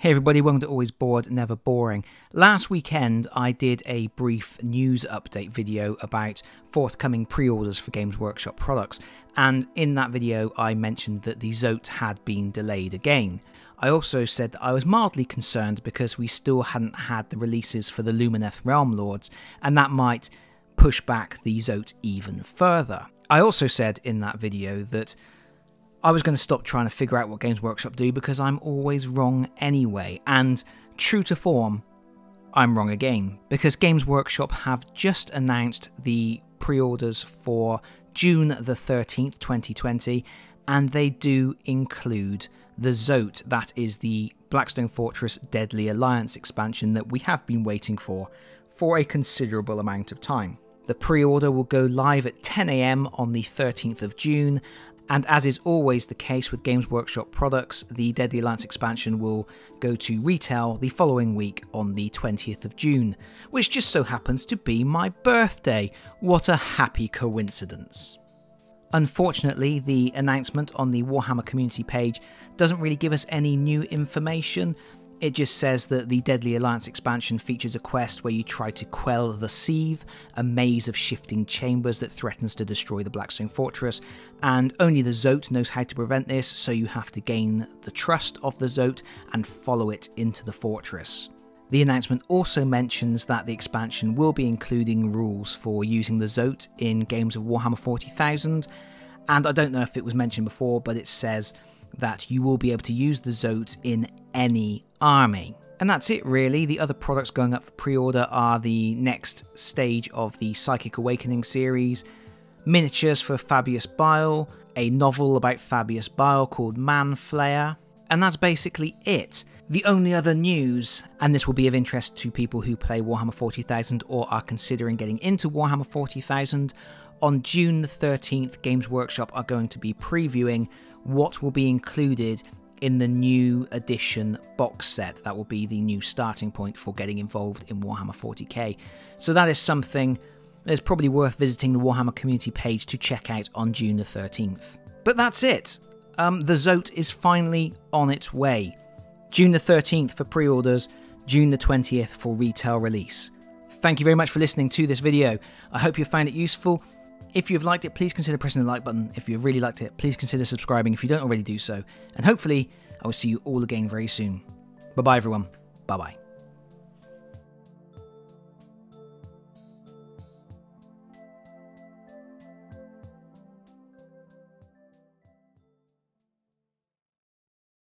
Hey everybody, welcome to Always Bored, Never Boring. Last weekend I did a brief news update video about forthcoming pre-orders for Games Workshop products, and in that video I mentioned that the Zoat had been delayed again. I also said that I was mildly concerned because we still hadn't had the releases for the Lumineth Realm Lords, and that might push back the Zoat even further. I also said in that video that I was going to stop trying to figure out what Games Workshop do because I'm always wrong anyway, and true to form, I'm wrong again, because Games Workshop have just announced the pre-orders for June the 13th, 2020, and they do include the Zoat, that is the Blackstone Fortress Deadly Alliance expansion that we have been waiting for a considerable amount of time. The pre-order will go live at 10 AM on the 13th of June, and as is always the case with Games Workshop products, the Deadly Alliance expansion will go to retail the following week on the 20th of June, which just so happens to be my birthday. What a happy coincidence. Unfortunately, the announcement on the Warhammer community page doesn't really give us any new information. It just says that the Deadly Alliance expansion features a quest where you try to quell the Sieve, a maze of shifting chambers that threatens to destroy the Blackstone Fortress, and only the Zoat knows how to prevent this, so you have to gain the trust of the Zoat and follow it into the fortress. The announcement also mentions that the expansion will be including rules for using the Zoat in games of Warhammer 40,000, and I don't know if it was mentioned before, but it says that you will be able to use the Zoat in any army. And that's it really. The other products going up for pre-order are the next stage of the Psychic Awakening series, miniatures for Fabius Bile, a novel about Fabius Bile called Manflayer, and that's basically it. The only other news, and this will be of interest to people who play Warhammer 40,000 or are considering getting into Warhammer 40,000, on June the 13th Games Workshop are going to be previewing what will be included in the new edition box set. That will be the new starting point for getting involved in Warhammer 40k. So that is something that's probably worth visiting the Warhammer community page to check out on June the 13th. But that's it. The Zoat is finally on its way. June the 13th for pre-orders, June the 20th for retail release. Thank you very much for listening to this video. I hope you found it useful. If you've liked it, please consider pressing the like button. If you've really liked it, please consider subscribing if you don't already do so. And hopefully, I will see you all again very soon. Bye-bye, everyone. Bye-bye.